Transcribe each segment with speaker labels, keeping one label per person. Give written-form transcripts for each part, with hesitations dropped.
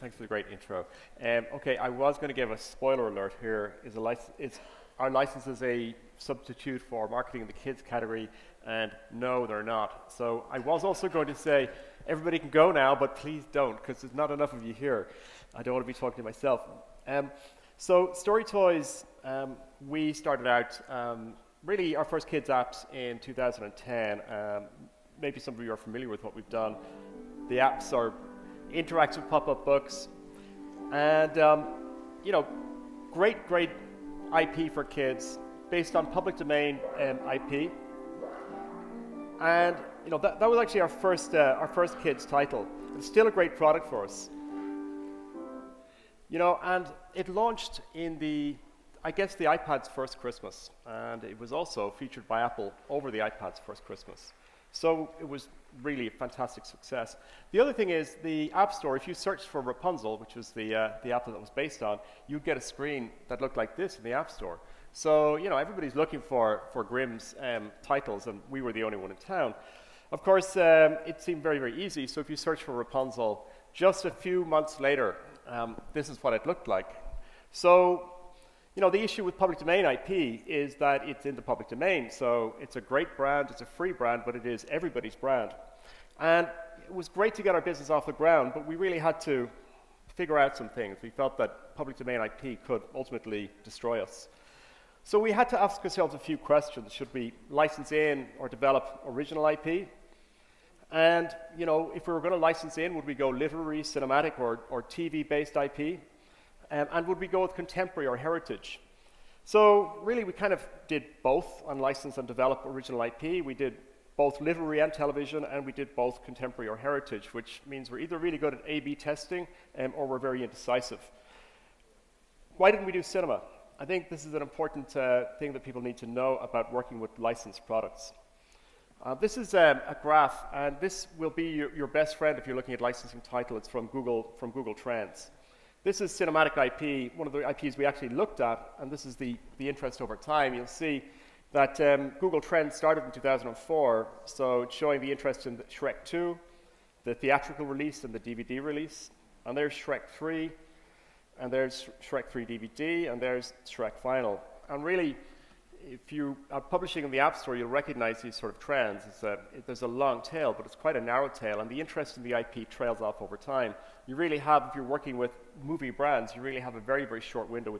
Speaker 1: Thanks for the great intro. Okay, I was going to give a spoiler alert here. Our license is a substitute for marketing in the kids category, and no, they're not. So I was also going to say, everybody can go now, but please don't, because there's not enough of you here. I don't want to be talking to myself. So StoryToys, we started out, really our first kids apps in 2010. Maybe some of you are familiar with what we've done. The apps are interactive pop-up books, and great IP for kids based on public domain IP. And that was actually our first kids title. It's still a great product for us. And it launched in the iPad's first Christmas, and it was also featured by Apple over the iPad's first Christmas. So it was really a fantastic success. The other thing is the App Store, if you searched for Rapunzel, which was the apple that was based on, you'd get a screen that looked like this in the App Store. So, everybody's looking for Grimm's titles, and we were the only one in town. Of course, it seemed very, very easy. So if you search for Rapunzel, just a few months later, this is what it looked like. So, the issue with public domain IP is that it's in the public domain. So it's a great brand, it's a free brand, but it is everybody's brand. And it was great to get our business off the ground, but we really had to figure out some things. We felt that public domain IP could ultimately destroy us. So we had to ask ourselves a few questions. Should we license in or develop original IP? And, if we were going to license in, would we go literary, cinematic, or TV-based IP? And would we go with contemporary or heritage? So really, we kind of did both on license and develop original IP. We did both literary and television, and we did both contemporary or heritage, which means we're either really good at A/B testing or we're very indecisive. Why didn't we do cinema? I think this is an important thing that people need to know about working with licensed products. This is a graph, and this will be your best friend if you're looking at licensing title. It's from Google Trends. This is cinematic IP, one of the IPs we actually looked at, and this is the interest over time. You'll see that Google Trends started in 2004, so it's showing the interest in Shrek 2, the theatrical release and the DVD release, and there's Shrek 3, and there's Shrek 3 DVD, and there's Shrek Final. And really, if you are publishing in the App Store, you'll recognize these sort of trends. There's a long tail, but it's quite a narrow tail, and the interest in the IP trails off over time. You really have, if you're working with movie brands, you really have a very, very short window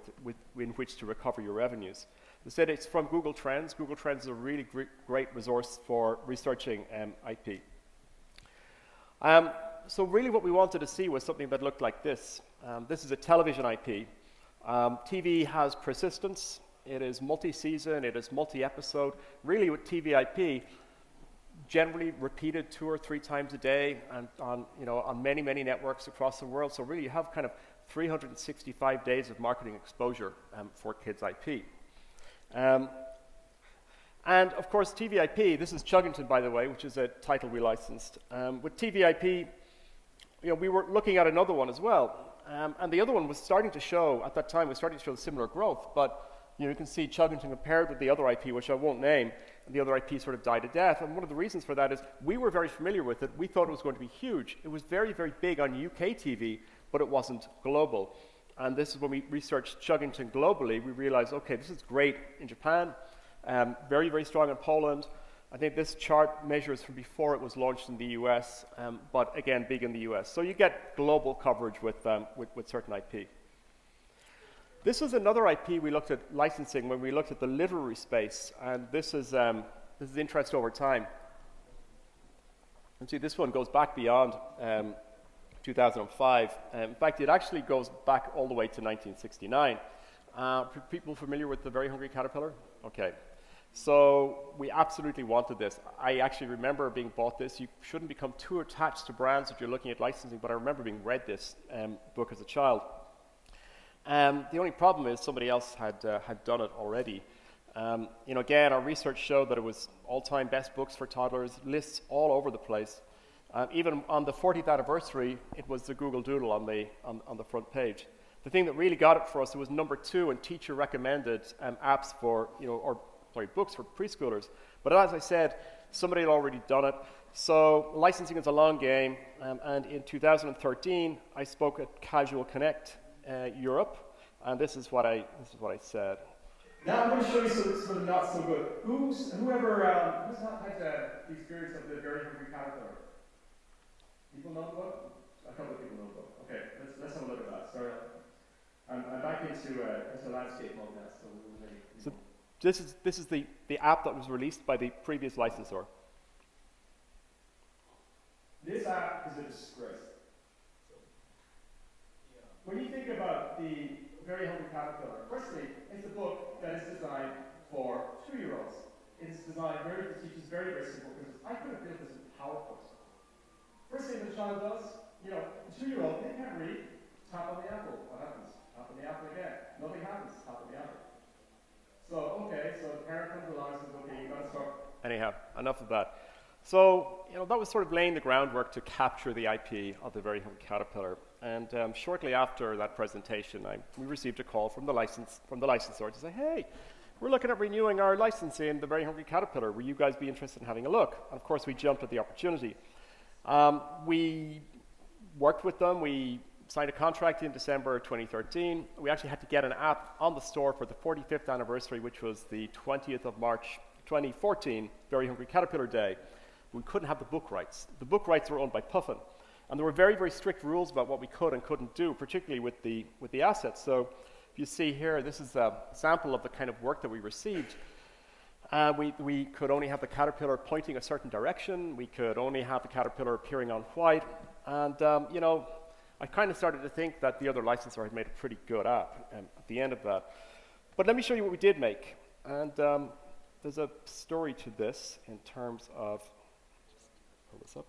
Speaker 1: in which to recover your revenues. Instead, it's from Google Trends. Google Trends is a really great resource for researching IP. So really what we wanted to see was something that looked like this. This is a television IP. TV has persistence. It is multi-season, it is multi-episode. Really with TV IP, generally repeated 2 or 3 times a day and on many, many networks across the world. So really you have kind of 365 days of marketing exposure for kids IP. And of course TV IP, this is Chuggington by the way, which is a title we licensed. With TV IP, we were looking at another one as well. And the other one was starting to show, at that time, was starting to show similar growth, but you can see Chuggington compared with the other IP, which I won't name, and the other IP sort of died a death. And one of the reasons for that is we were very familiar with it. We thought it was going to be huge. It was very, very big on UK TV, but it wasn't global. And this is when we researched Chuggington globally, we realized, okay, this is great in Japan, very, very strong in Poland. I think this chart measures from before it was launched in the US, but again, big in the US. So you get global coverage with certain IP. This was another IP we looked at licensing when we looked at the literary space, and this is interest over time. And see, this one goes back beyond 2005. In fact, it actually goes back all the way to 1969. People familiar with The Very Hungry Caterpillar? Okay. So we absolutely wanted this. I actually remember being bought this. You shouldn't become too attached to brands if you're looking at licensing, but I remember being read this book as a child. The only problem is somebody else had done it already. Again, our research showed that it was all-time best books for toddlers, lists all over the place. Even on the 40th anniversary, it was the Google Doodle on the front page. The thing that really got it for us, it was number 2 in teacher-recommended apps for, or books for preschoolers. But as I said, somebody had already done it. So licensing is a long game, and in 2013, I spoke at Casual Connect Europe, and this is what I said. Now I'm going to show you some of the not so good. Who's not had the experience of the very hungry caterpillar? People know the book? A couple of people know the book. Okay, let's have a look at that. Sorry, I'm back into landscape mode now. So this is the app that was released by the previous licensor. This app is a disgrace. When you think about the Very Hungry Caterpillar, firstly, it's a book that is designed for 2-year-olds. It's designed to teach us very, very simple things. I could have built this in PowerPoint. First thing the child does, a 2-year-old, they can't read, tap on the apple. What happens? Tap on the apple again. Nothing happens. Tap on the apple. So the parent comes along and says, okay, you've got to start. Anyhow, enough of that. So, that was sort of laying the groundwork to capture the IP of the Very Hungry Caterpillar. And shortly after that presentation, we received a call from the licensor to say, hey, we're looking at renewing our license in the Very Hungry Caterpillar. Will you guys be interested in having a look? And of course, we jumped at the opportunity. We worked with them. We signed a contract in December 2013. We actually had to get an app on the store for the 45th anniversary, which was the 20th of March 2014, Very Hungry Caterpillar Day. We couldn't have the book rights. The book rights were owned by Puffin. And there were very, very strict rules about what we could and couldn't do, particularly with the assets. So if you see here, this is a sample of the kind of work that we received. We could only have the caterpillar pointing a certain direction. We could only have the caterpillar appearing on white. And, I kind of started to think that the other licensor had made a pretty good app at the end of that. But let me show you what we did make. And there's a story to this in terms of, pull this up.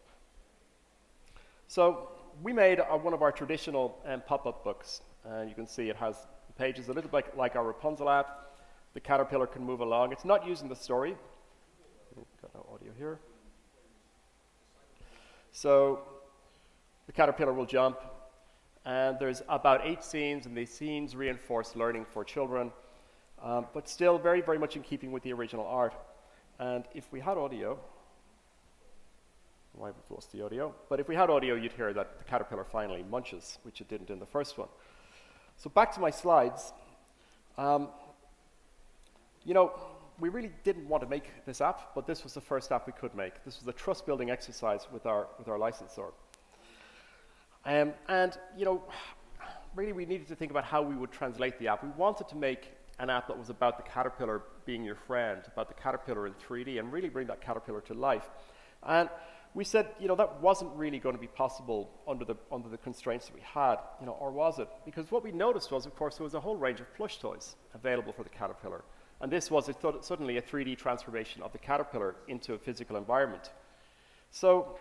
Speaker 1: So we made one of our traditional pop-up books. And you can see it has pages a little bit like our Rapunzel app. The caterpillar can move along. It's not using the story. Got no audio here. So the caterpillar will jump. And there's about 8 scenes, and these scenes reinforce learning for children, but still very, very much in keeping with the original art. And if we had audio, why we've lost the audio, but if we had audio, you'd hear that the caterpillar finally munches, which it didn't in the first one. So back to my slides. We really didn't want to make this app, but this was the first app we could make. This was a trust-building exercise with our licensor. Really we needed to think about how we would translate the app. We wanted to make an app that was about the caterpillar being your friend, about the caterpillar in 3D, and really bring that caterpillar to life. And we said, that wasn't really going to be possible under the constraints that we had, or was it? Because what we noticed was, of course, there was a whole range of plush toys available for the caterpillar. And this was suddenly a 3D transformation of the caterpillar into a physical environment. So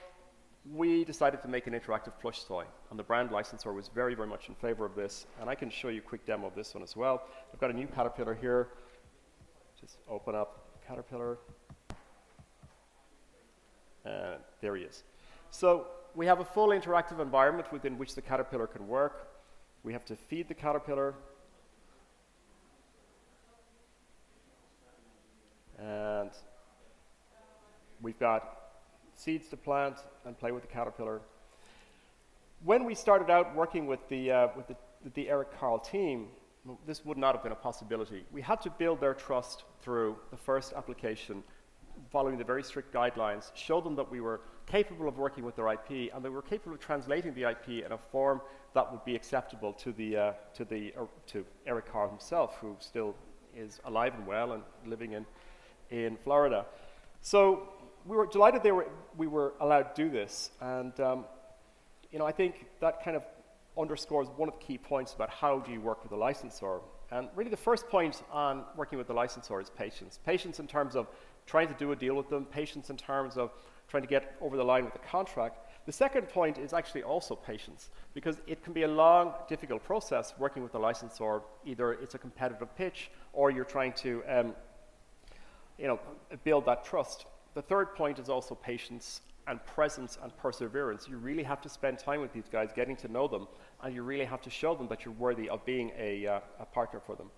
Speaker 1: we decided to make an interactive plush toy, and the brand licensor was very, very much in favor of this, and I can show you a quick demo of this one as well. I've got a new caterpillar here. Just open up caterpillar, and there he is. So we have a full interactive environment within which the caterpillar can work. We have to feed the caterpillar, and we've got seeds to plant and play with the caterpillar. When we started out working with the Eric Carle team, this would not have been a possibility. We had to build their trust through the first application, following the very strict guidelines, show them that we were capable of working with their IP, and they were capable of translating the IP in a form that would be acceptable to Eric Carle himself, who still is alive and well and living in Florida. So we were delighted we were allowed to do this, and I think that kind of underscores one of the key points about how do you work with a licensor. And really the first point on working with the licensor is patience. Patience in terms of trying to do a deal with them, patience in terms of trying to get over the line with the contract. The second point is actually also patience, because it can be a long, difficult process working with the licensor. Either it's a competitive pitch, or you're trying to build that trust. The third point is also patience and presence and perseverance. You really have to spend time with these guys, getting to know them, and you really have to show them that you're worthy of being a partner for them.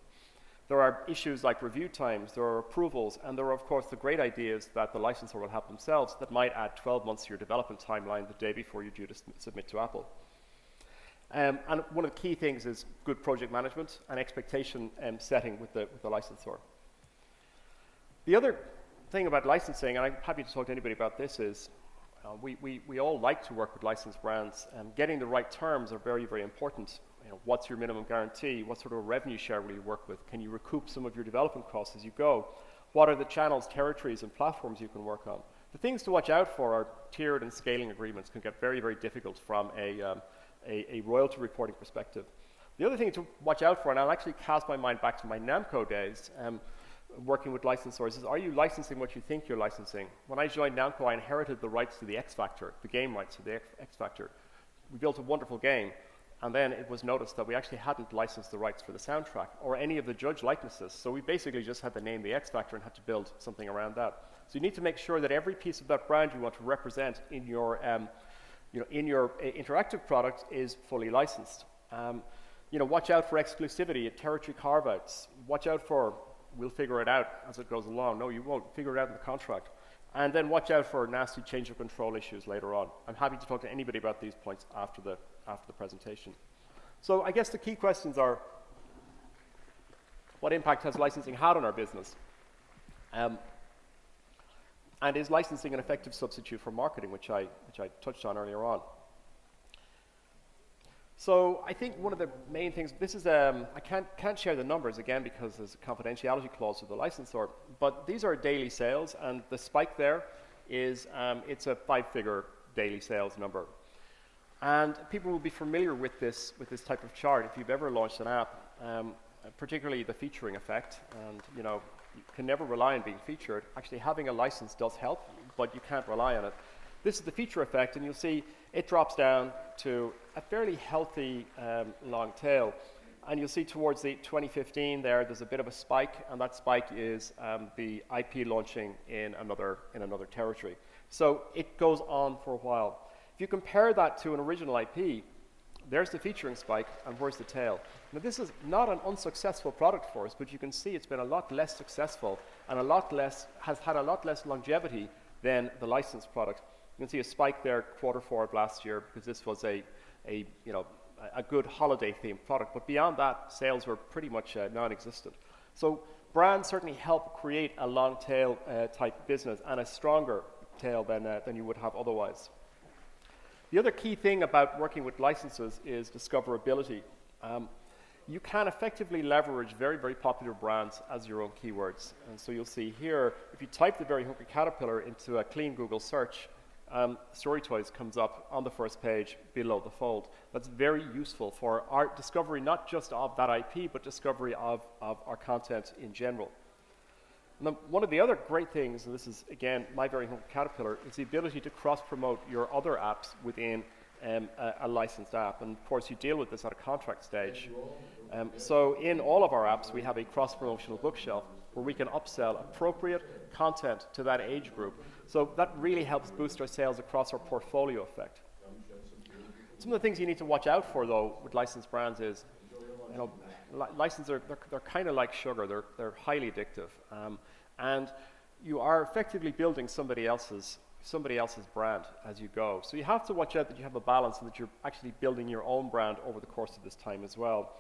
Speaker 1: There are issues like review times, there are approvals, and there are, of course, the great ideas that the licensor will have themselves that might add 12 months to your development timeline the day before you're due to submit to Apple. And one of the key things is good project management and expectation setting with the licensor. The other thing about licensing, and I'm happy to talk to anybody about this, is we all like to work with licensed brands, and getting the right terms are very, very important. What's your minimum guarantee? What sort of revenue share will you work with? Can you recoup some of your development costs as you go? What are the channels, territories, and platforms you can work on? The things to watch out for are tiered and scaling agreements can get very, very difficult from a royalty reporting perspective. The other thing to watch out for, and I'll actually cast my mind back to my Namco days, working with licensors, is are you licensing what you think you're licensing? When I joined Namco, I inherited the rights to the X Factor, the game rights to the X Factor. We built a wonderful game, and then it was noticed that we actually hadn't licensed the rights for the soundtrack or any of the judge likenesses. So we basically just had the name the X Factor and had to build something around that. So you need to make sure that every piece of that brand you want to represent in your, interactive product is fully licensed. Watch out for exclusivity and territory carve-outs. Watch out for we'll figure it out as it goes along. No, you won't. Figure it out in the contract. And then watch out for nasty change of control issues later on. I'm happy to talk to anybody about these points after the presentation. So I guess the key questions are, what impact has licensing had on our business? And is licensing an effective substitute for marketing, which I touched on earlier on? So I think one of the main things, this is, I can't share the numbers again because there's a confidentiality clause with the licensor, but these are daily sales, and the spike there is, it's a 5-figure daily sales number. And people will be familiar with this type of chart if you've ever launched an app, particularly the featuring effect, and you can never rely on being featured. Actually, having a license does help, but you can't rely on it. This is the feature effect, and you'll see it drops down to a fairly healthy long tail. And you'll see towards the 2015 there's a bit of a spike, and that spike is the IP launching in another territory. So it goes on for a while. If you compare that to an original IP, there's the featuring spike, and where's the tail? Now this is not an unsuccessful product for us, but you can see it's been a lot less successful and has had a lot less longevity than the licensed product. You can see a spike there Q4 of last year because this was a good holiday themed product, but beyond that, sales were pretty much non-existent. So brands certainly help create a long tail type business and a stronger tail than you would have otherwise. The other key thing about working with licenses is discoverability. You can effectively leverage very, very popular brands as your own keywords. And so you'll see here, if you type the Very Hungry Caterpillar into a clean Google search, StoryToys comes up on the first page below the fold. That's very useful for our discovery, not just of that IP, but discovery of our content in general. Now, one of the other great things, and this is, again, My Very Hungry Caterpillar, is the ability to cross-promote your other apps within a licensed app. And of course, you deal with this at a contract stage. So in all of our apps, we have a cross-promotional bookshelf where we can upsell appropriate content to that age group. So that really helps boost our sales across our portfolio effect. Some of the things you need to watch out for, though, with licensed brands is, licenses they're kind of like sugar. They're highly addictive, and you are effectively building somebody else's brand as you go. So you have to watch out that you have a balance and that you're actually building your own brand over the course of this time as well.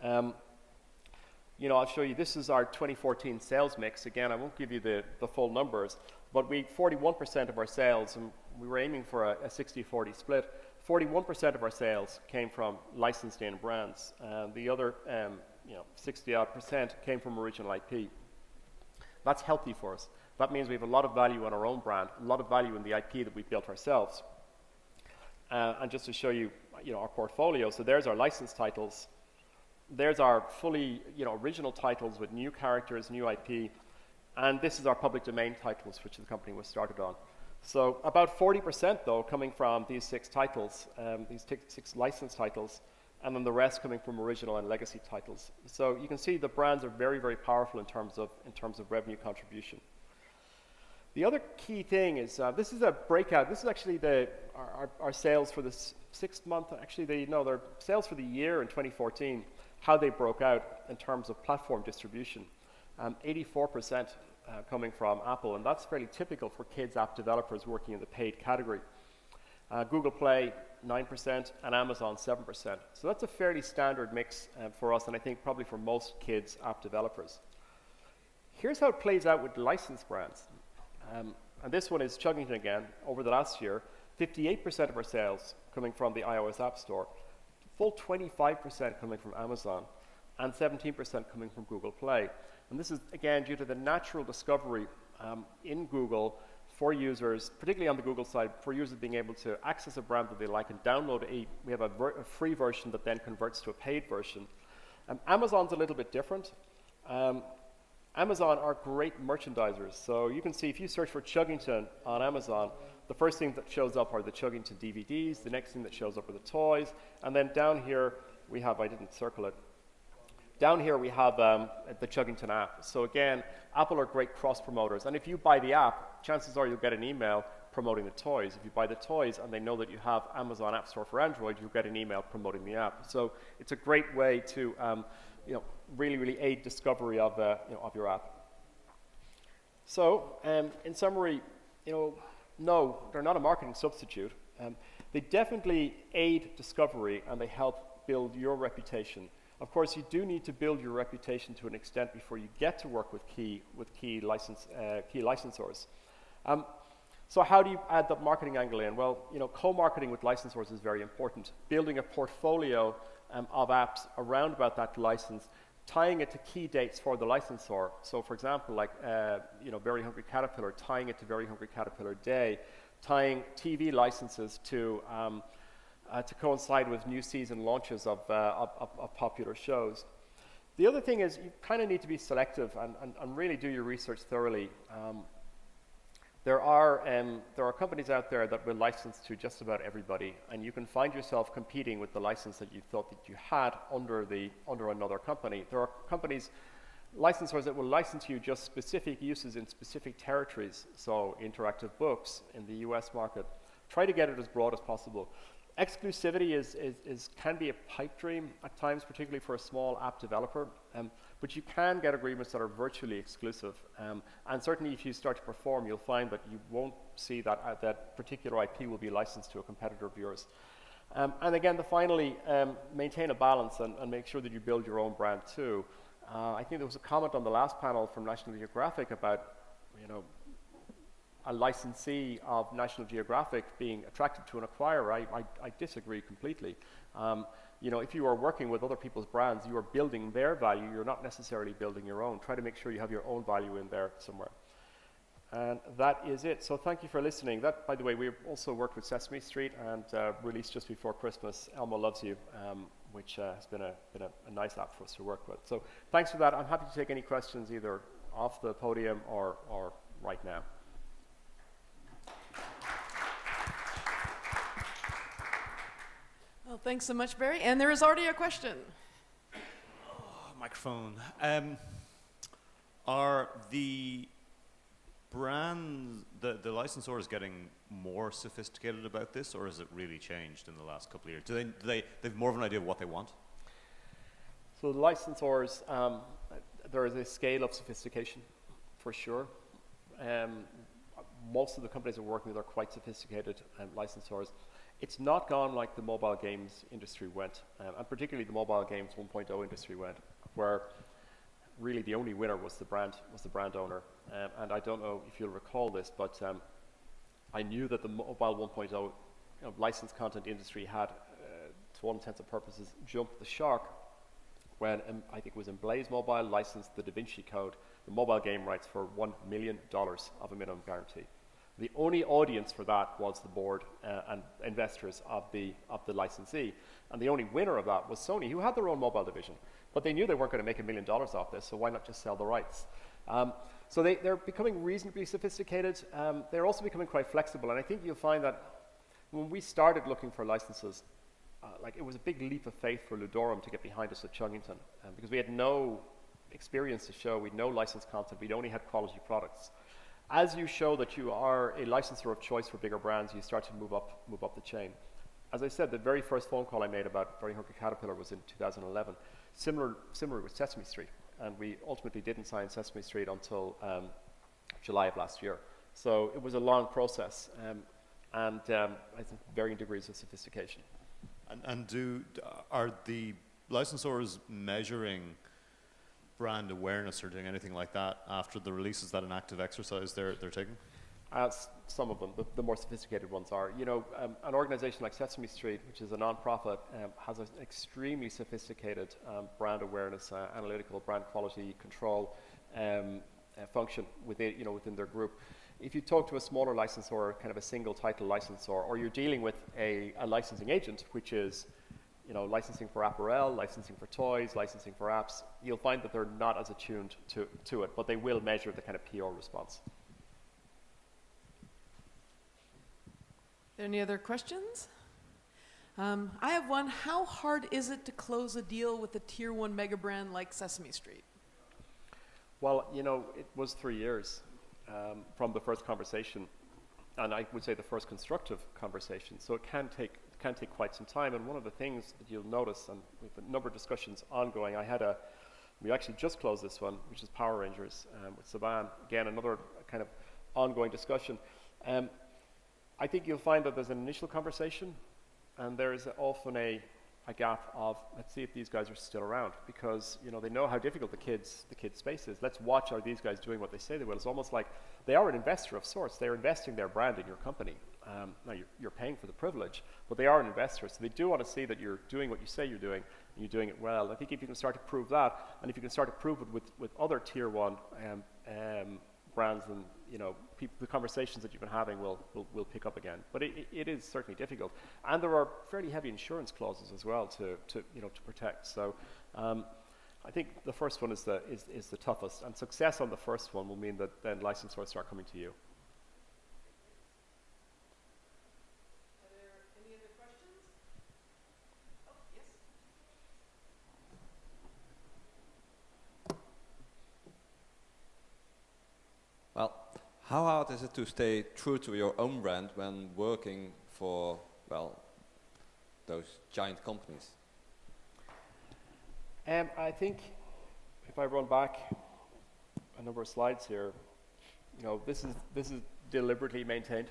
Speaker 1: I'll show you, this is our 2014 sales mix. Again, I won't give you the full numbers, but 41% of our sales, and we were aiming for a 60-40 split, 41% of our sales came from licensed in brands. The other 60-odd% came from original IP. That's healthy for us. That means we have a lot of value in our own brand, a lot of value in the IP that we built ourselves. And just to show you, our portfolio, so there's our licensed titles. There's our fully, original titles with new characters, new IP, and this is our public domain titles, which the company was started on. So about 40%, though, coming from these 6 titles, these 6 licensed titles, and then the rest coming from original and legacy titles. So you can see the brands are very, very powerful in terms of revenue contribution. The other key thing is, this is a breakout. This is actually our sales for the 6th month. Actually, their sales for the year in 2014. how they broke out in terms of platform distribution. 84% coming from Apple, and that's fairly typical for kids app developers working in the paid category. Google Play, 9%, and Amazon, 7%. So that's a fairly standard mix for us, and I think probably for most kids app developers. Here's how it plays out with licensed brands. And this one is Chuggington again. Over the last year, 58% of our sales coming from the iOS App Store, full 25% coming from Amazon, and 17% coming from Google Play. And this is, again, due to the natural discovery in Google for users, particularly on the Google side, for users being able to access a brand that they like and download we have a free version that then converts to a paid version. Amazon's a little bit different. Amazon are great merchandisers. So you can see if you search for Chuggington on Amazon, the first thing that shows up are the Chuggington DVDs, the next thing that shows up are the toys, and then down here we have, I didn't circle it, down here we have the Chuggington app. So again, Apple are great cross-promoters, and if you buy the app, chances are you'll get an email promoting the toys. If you buy the toys and they know that you have Amazon App Store for Android, you'll get an email promoting the app. So it's a great way to really aid discovery of your app. So in summary, no, they're not a marketing substitute. They definitely aid discovery and they help build your reputation. Of course, you do need to build your reputation to an extent before you get to work with key licensors. So how do you add that marketing angle in? Well, co-marketing with licensors is very important. Building a portfolio of apps around about that license, tying it to key dates for the licensor. So, for example, like Very Hungry Caterpillar, tying it to Very Hungry Caterpillar Day, tying TV licenses to coincide with new season launches of popular shows. The other thing is you kind of need to be selective and really do your research thoroughly. There are companies out there that will license to just about everybody, and you can find yourself competing with the license that you thought that you had under another company. There are licensors that will license you just specific uses in specific territories, so interactive books in the US market. Try to get it as broad as possible. Exclusivity can be a pipe dream at times, particularly for a small app developer, but you can get agreements that are virtually exclusive. And certainly if you start to perform, you'll find that you won't see that particular IP will be licensed to a competitor of yours. And again, finally, maintain a balance and make sure that you build your own brand too. I think there was a comment on the last panel from National Geographic about, a licensee of National Geographic being attracted to an acquirer. I disagree completely. If you are working with other people's brands, you are building their value. You're not necessarily building your own. Try to make sure you have your own value in there somewhere. And that is it. So thank you for listening. That, by the way, we also worked with Sesame Street and released just before Christmas, Elmo Loves You, which has been a nice app for us to work with. So thanks for that. I'm happy to take any questions either off the podium or right now.
Speaker 2: Well, thanks so much, Barry. And there is already a question.
Speaker 3: Microphone. Are the brands, the licensors getting more sophisticated about this, or has it really changed in the last couple of years? Do they have more of an idea of what they want?
Speaker 1: So the licensors, there is a scale of sophistication, for sure. Most of the companies we're working with are quite sophisticated licensors. It's not gone like the mobile games industry went, and particularly the mobile games 1.0 industry went, where really the only winner was the brand owner. And I don't know if you'll recall this, but I knew that the mobile 1.0 licensed content industry had, to all intents and purposes, jumped the shark when I think it was Emblaze Mobile licensed the Da Vinci Code, the mobile game rights, for $1 million of a minimum guarantee. The only audience for that was the board and investors of the licensee. And the only winner of that was Sony, who had their own mobile division. But they knew they weren't going to make $1 million off this, so why not just sell the rights? So they're becoming reasonably sophisticated. They're also becoming quite flexible. And I think you'll find that when we started looking for licenses, it was a big leap of faith for Ludorum to get behind us at Chuggington, because we had no experience to show. We had no licensed content. We'd only had quality products. As you show that you are a licensor of choice for bigger brands, you start to move up the chain. As I said, the very first phone call I made about Very Hungry Caterpillar was in 2011. Similar with Sesame Street, and we ultimately didn't sign Sesame Street until July of last year. So it was a long process, and I think varying degrees of sophistication.
Speaker 3: And are the licensors measuring brand awareness or doing anything like that after the release? Is that an active exercise they're taking?
Speaker 1: Some of them, the more sophisticated ones are. You know, an organization like Sesame Street, which is a non-profit, has an extremely sophisticated brand awareness, analytical brand quality control function within their group. If you talk to a smaller licensor, kind of a single title licensor, or you're dealing with a licensing agent, which is licensing for apparel, licensing for toys, licensing for apps, you'll find that they're not as attuned to it, but they will measure the kind of PR response.
Speaker 2: Any other questions? I have one. How hard is it to close a deal with a tier 1 mega brand like Sesame Street?
Speaker 1: Well, it was 3 years from the first conversation, and I would say the first constructive conversation. So it can take quite some time. And one of the things that you'll notice, and we have a number of discussions ongoing. We actually just closed this one, which is Power Rangers with Saban. Again, another kind of ongoing discussion. I think you'll find that there's an initial conversation, and there is often a gap of, let's see if these guys are still around, because they know how difficult the kids space is. Let's watch, are these guys doing what they say they will? It's almost like they are an investor of sorts. They're investing their brand in your company. Now you're paying for the privilege, but they are an investor, so they do want to see that you're doing what you say you're doing, and you're doing it well. I think if you can start to prove that, and if you can start to prove it with other tier 1 brands, and the conversations that you've been having will pick up again. But it is certainly difficult, and there are fairly heavy insurance clauses as well to protect. So I think the first one is the toughest, and success on the first one will mean that then licensors start coming to you.
Speaker 2: Are there any other questions? Oh, yes.
Speaker 4: Well, how hard is it to stay true to your own brand when working for, those giant companies?
Speaker 1: I think if I run back a number of slides here, this is deliberately maintained,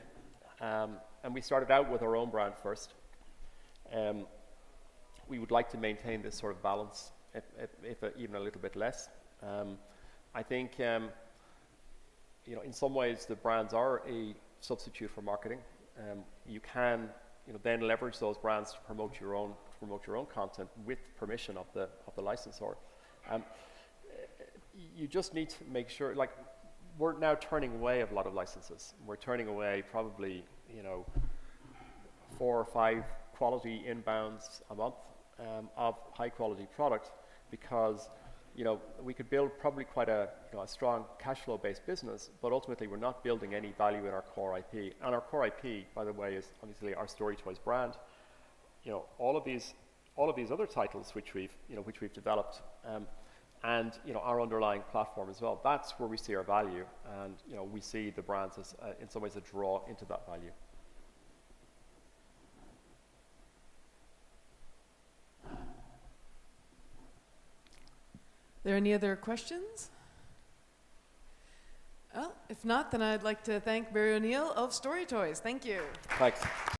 Speaker 1: and we started out with our own brand first. We would like to maintain this sort of balance, if even a little bit less. I think in some ways the brands are a substitute for marketing. You can then leverage those brands to promote your own content with permission of the licensor. You just need to make sure, like, we're now turning away a lot of licenses. We're turning away probably 4 or 5 quality inbounds a month of high quality product, because we could build probably quite a strong cash flow based business, but ultimately we're not building any value in our core IP. And our core IP, by the way, is obviously our StoryToys brand. All of these other titles which we've developed, and our underlying platform as well. That's where we see our value, and we see the brands as in some ways a draw into that value.
Speaker 2: Are there any other questions? Well, if not, then I'd like to thank Barry O'Neill of StoryToys. Thank you.
Speaker 1: Thanks.